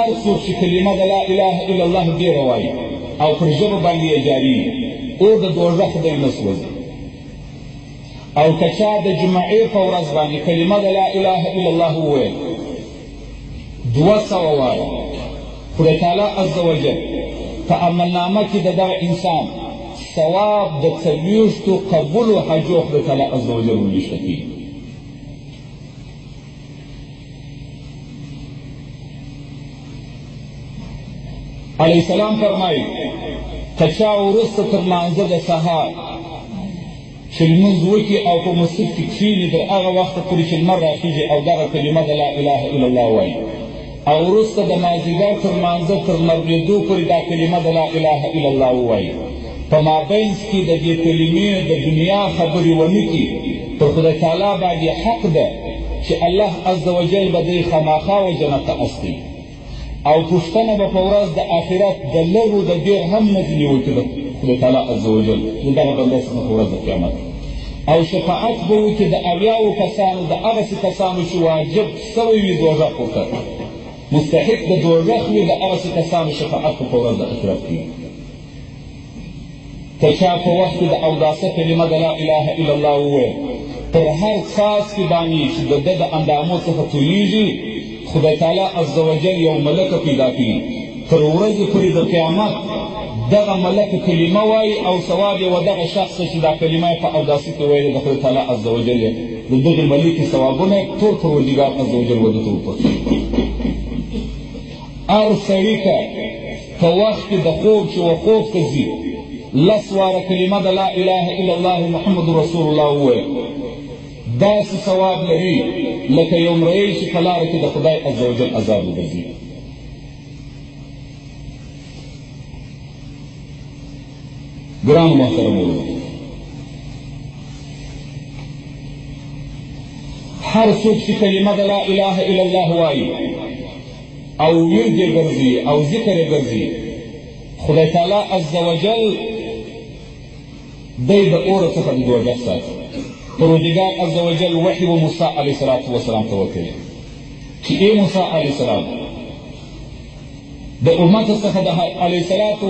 هر څوک چې کلمه د لا اله الا الله ډېره وایي او پر ژبه باندې یې جاري وي اور د دوزخ دی نه سوځي. او که چا د جمعې په ورځ باندې کلمه د لا اله الا الله وویل 200 واره خدای تعالی عز وجل په عملنامه کې د دغه انسان ثواب د 40 قبولو حجو خدای تعالی عز وجل ورلیږدي کېږي. علیه السلام فرمایي که چا وروسته تر لمانځه د سهار چې لمونځ وکړي او په مسجد کې کښېني تر هغه وخته پورې چې لمر راخیږي او دغه کلمه د لا اله الا الله وایي او وروسته د مازدیګر تر لمانځه تر لمرلېدو پورې دا کلمه د لا اله الا الله ووایي په مابینځ کې د دې کلمې د دنیا خبرې ونه کړي پر خدای تعالی باندې حق ده چې الله عز وجل به دی خامخا و جنت ته استوي او پوښتنه به په ورځ د آخرت د لږو د ډېر هم نه ځي نیول کېده خدای تعالی عز وجل د دغه بنده څخه په ورځ د قیامت او شفاعت به وکړي د 80 کسانو د هغسې کسانو چې واجب سوی وي دوزخ ورته مستحق د دوزخ وي د هغسې کسانو شفاعت په ورځ د آخرت کېږي. که چا په وخت کې د اوداسه کلمه د لا اله الا الله وویل پر هر څاڅکي باندې چې د ده د اندامو څخه تویېږي خدای تعالی عز وجل یو ملکه پیدا کړي تر ورځې پورې د قیامت دغه ملکه کلمه وایي او ثواب یې و دغه شخص چې دا کلمه یې په اوداسه کې ویلې د خدای تعالی عز وجل یې د دغې ملکې ثوابونه یې ټول پروردګار عز وجل وده ته ورپرسوي. هر سړي ته په وخت کې د خوب چې و خوب ته ځي 10 واره کلمه د لا اله الا الله محمد رسول الله وویل داسې ثواب لري لکه یو مرئي چې په لاره کې د خدای عز وجل عذاب وګرځي. ګرانو محترمو هر څوک چې کلمه د لا اله الا الله وایي او ورد یې ګرځي او ذکر یې ګرځي خدای تعالی عز وجل دی د اور څخه د دوزخ ساتي. پروردګار عز وجل وحی و موسی علیه السلام ته ورکوي چې ای موسی علیه السلام د امت څخه د علیه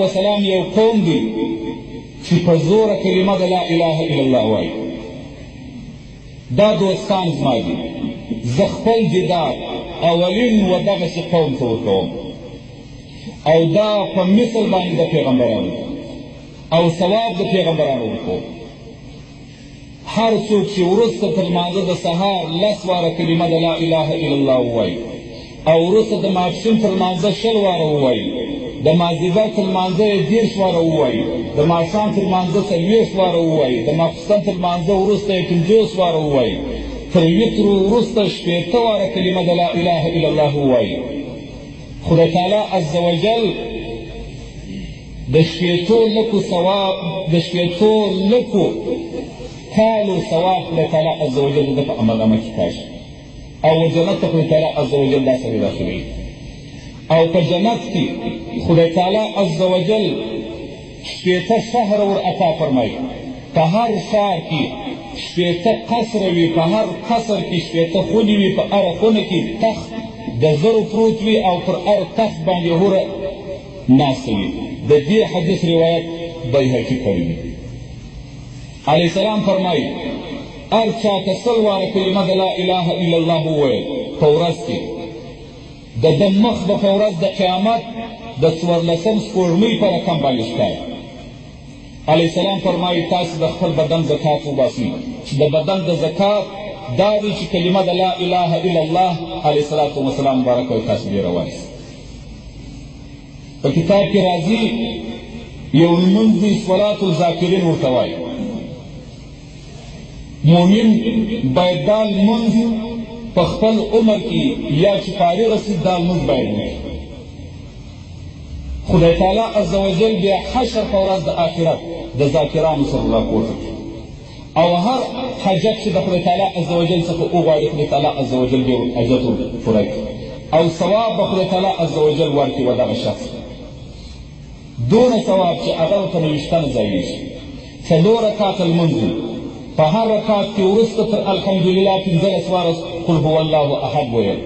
السلام یو قوم دی چې په زوره کلمه د لا اله الا الله وایي دا دوستان زما دي زه خپل دیدار اولین و دغسې قوم ته ورکوم او دا په مثل باندې د پیغمبرانو او ثواب د پیغمبرانو ورکوم. هر څوک چې وروسته تر لمانځه د سهار 10 واره کلمه د لا اله الا الله ووایي او وروسته د ماپښین تر لمانځه 20 واره ووایي د مازدیګر تر لمانځه یې 30 واره ووایي د ماښام تر لمانځه 40 واره ووایي د ماخوستن تر لمانځه وروسته یې 50 واره ووایي تر وترو وروسته 80 واره کلمه د لا اله الا الله ووایي خدای تعالی عز وجل د 80 لکو ثواب د 80 لکو کالو ثواب خدای تعالی عز وجل د په عملنامه کې کاشي او جنت ته خدای تعالی عز وجل دا سړی داخلوي او په جنت کې خدای تعالی عز وجل 80 شهر ور عطا فرمایي په هر ښار کې 80 قصر وي په هر قصر کې 80 خونې وي په هره خونه کې تخت د زرو پروت وي او پر هر تخت باندې هوره ناسته وي. د دې حدیث روایت بیهقي کړی دی. علیه السلام فرمایي هر چا که 100 واره کلمه د لا اله الا الله وویل په ورځ کې د ده مخ به په ورځ د قیامت د 14 سپوږمۍ په رقم باندې ښکاري. علیه السلام فرمایي تاسو د خپل بدن زکات وباسئ چې د بدن د زکات دا دی چې کلمه د لا اله الا الله علیه السلام مبارک وایي تاسو ډېره وایئ. په کتاب کې راځي یو لمونځ دی صلات الذاکرین ورته وایي مؤمن باید دا لمونځ په خپل عمر کې یا چې فارغ شي دا لمونځ باید وکړي. خدای تعالی عز وجل بیا حشر په ورځ د آخرت د ذاکرانو سره راپورته کړي او هر حاجت چې د خدای تعالی عز وجل څخه وغواړي خدای تعالی عز وجل بیا حاجت پوره کړي او ثواب به خدای تعالی عز وجل ورکړي و دغه شخص دونه ثواب چې هغه ورته 20 ځایېږي. 4 رکعته لمونځ په هر رکعت کې وروسته تر الحمدلله 15 واره قل هو الله احد ویل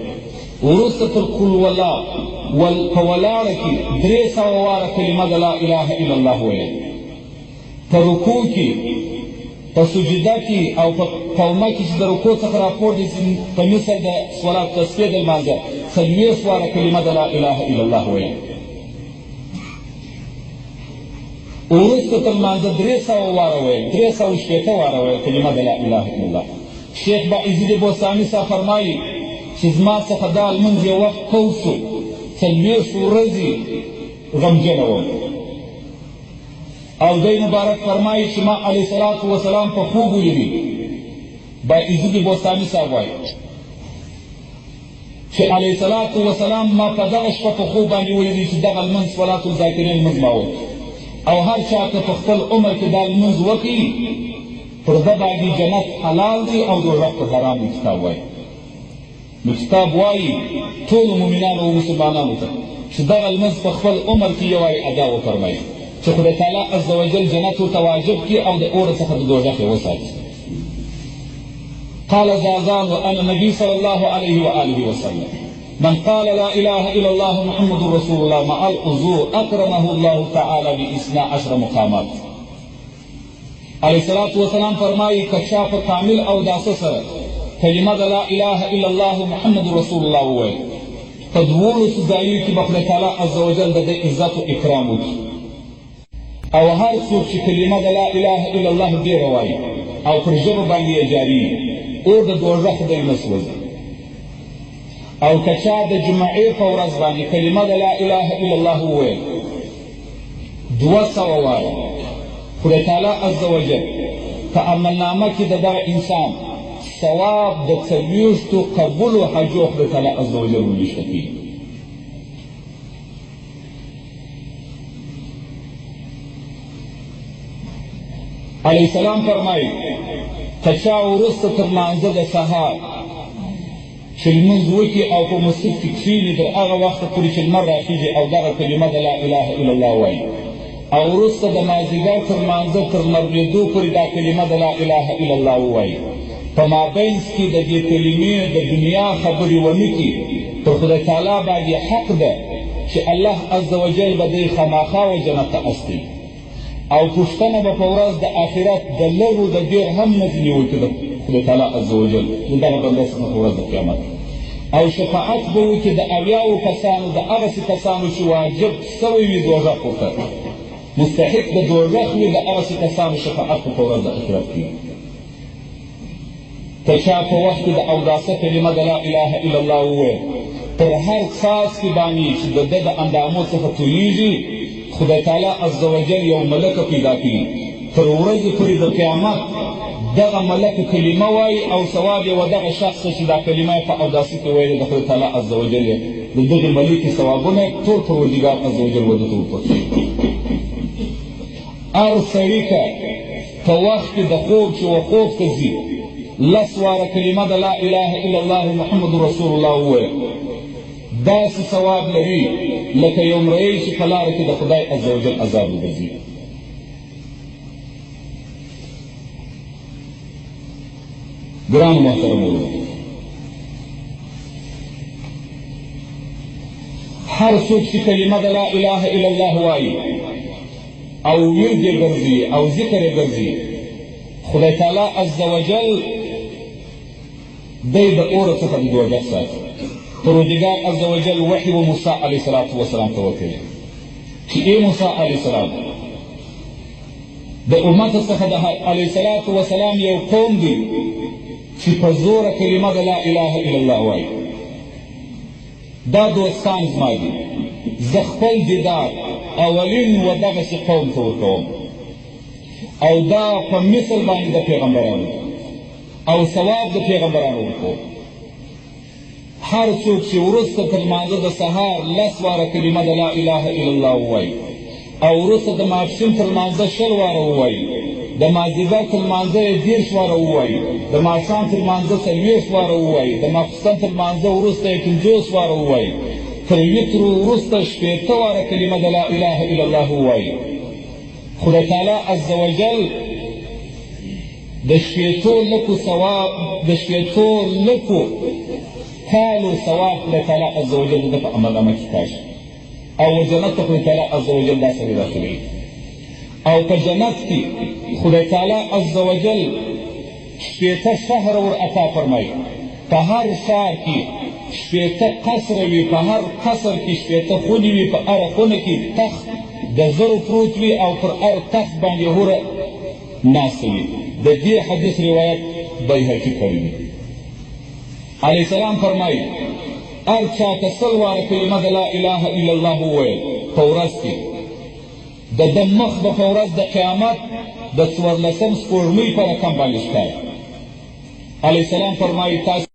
وروسته تر قل هو الله په ولاړه کې 300 واره کلمه د لا اله الا الله ویل، په رکوع کې، په سجده کې او په قومه کې چې د رکوع څخه راپورته شي په مثل د صلات تسبیح د لمانځه 40 واره کلمه د لا اله الا الله ویل. وروسته تر لمانځه 300 واره ویل، 360 واره ویل کلمه د لا اله الا الله. شیخ باعزید بوستاني صاحب فرمایي چې زما څخه دا لمونځ یو وخت کوز شو، 40 ورځې غمجنه وم. او دی مبارک فرمایي چې ما علیه الصلاة وسلام په خوب ولیدی. باعزید بوستاني صاحب وایي چې علیه الصلاة وسلام ما په دغه شپه په خوب باندې ولیدی چې دغه لمونځ صلات الذاکرین لمونځ ما وکړ. او هر چا که په خپل عمر کې دا لمونځ وکړي پر ده باندې جنت حلال دی او دوزخ ته حرام دی. کتاب وایي نو کتاب وایي ټولو مؤمنانو او مسلمانانو ته چې دغه لمونځ په خپل عمر کې یو وایي ادا وفرمایي چې خدای تعالی عز وجل جنت ورته واجب کړي او د اور څخه د دوزخ یې وساتي. قال زازان وأنا النبي صلى الله عليه وآله وسلم من قال لا إله إلا الله محمد رسول الله مع الحضور أكرمه الله تعالى ب12 مقامات. علیه الصلاة والسلام فرمایي که چا په کامل اوداسه سره کلمه د لا اله الا الله محمد رسول الله وویل، په 12 ځایونو کې به خدای تعالی عز وجل د دې عزت او اکرام وکړي. او هر څوک چې کلمه د لا اله الا الله ډېره وایي او پر ژبه باندې یې جاري وي، اور د دوزخ دی نه سوځي. او که چا د جمعې په ورځ باندې کلمه د لا اله الا الله وویل 200 واره، خدای تعالی عز وجل په عملنامه کې د دغه انسان ثواب د 40 قبولو حجو خدای تعالی عز وجل وویشته کړي. علیه السلام فرمایي که چا وروسته تر لمانځه د سهار چې لمونځ وکړي او په مسجد کې کښېني تر هغه وخته پورې چې لمر راخیږي او دغه کلمه د لا اله الا الله وایي، او وروسته د مازدیګر تر لمانځه تر لمرلېدو پورې دا کلمه د لا اله الا الله ووایي، په مابینځ کې د دې کلمې د دنیا خبرې ونه کړي، پر خدای تعالی باندې حق ده چې الله عز وجل به دی خامخا و جنت ته استوي. او پوښتنه به په ورځ د آخرت د لږو د ډېر هم نه ځي نیول کېده خدای تعالی عز وجل د دغه بنده څخه په ورځ د قیامت. او شفاعت به وکړي د 80 کسانو، د هغسې کسانو چې واجب سوی وي دوزخ ورته، مستحق د دوزخ وي، د هغسې کسانو شفاعت په ورځ د آخرت کېږي. که چا په وخت کې د اوداسه کلمه د لا اله الا الله وویل، پر هر څاڅکي باندې چې د ده د اندامو څخه تویېږي خدای تعالی عز وجل یو ملکه پیدا کړي، تر ورځې پورې د قیامت دغه ملکه کلمه وایي او ثواب یې و دغه شخص چې دا کلمه یې په اوداسه کې ویلې د خدای تعالی عز وجل یې د دغې ملکې ثوابونه ټول پروردګار عز وجل ورته ورکوي. هر سړي ته په وخت کې د خوب چې و خوب ته ځي 10 واره کلمه د لا اله الا الله محمد رسول الله وویل، داسې ثواب لري لکه یو مرئي چې په لاره کې د خدای عز وجل عذاب وګرځي. ګرانو محترمو، هر څوک چې کلمه د لا اله الا الله وایي او ورد یې ګرځي او ذکر یې ګرځي، خدای تعالی عز وجل دی د اور څخه د دوزخ ساتي. پروردګار عز وجل وحی و موسی علیه الصلاة والسلام ته وکړي چې ای موسی علیه السلام د امت څخه د علیه الصلاة والسلام یو قوم دی چې په زوره کلمه د لا اله الا الله وایي. دا دوستان زما دي، زه خپل دیدار اولین و دغسې قوم ته ورکوم او دا په مثل باندې د پیغمبرانو او ثواب د پیغمبرانو ورکوم. هر څوک چې وروسته تر لمانځه د سهار 10 واره کلمه د لا اله الا الله ووایي او وروسته د ماپښین تر لمانځه 20 واره ووایي، د مازدیګر تر لمانځه یې 30 واره ووایي، د ماښام تر لمانځه 40 واره ووایي، د ماخوستن تر لمانځه وروسته یې 50 واره ووایي، تر وترو وروسته 60 واره کلمه د لا اله الا الله ووایي. خدای تعالی عز وجل د 60 لکو ثواب، د 60 لکو کال و ثواب خدای تعالی عز وجل د په عمل عمل کې کاشي او جنت ته خدای تعالی عز وجل دا سړي داخلوي او په جنت کې خدای تعالی عز وجل شپېته شهر ور عطا فرمایي په هر ښار کې شپېته قصر وي په هر قصر کې شپېته خونې وي په هره خونه کې تخت د زرو پروت وي او پر هر تخت باندې هوره ناسته وي د دې حدیث روایت بیهقي کړی دی علیه السلام فرمایي هر چا که سل واره کلمه د لا اله الا الله وویل په ورځ کې د ده مخ به په ورځ د قیامت د 14 سپوږمۍ په رقم باندې ښکاري علیه السلام فرمایي تاسو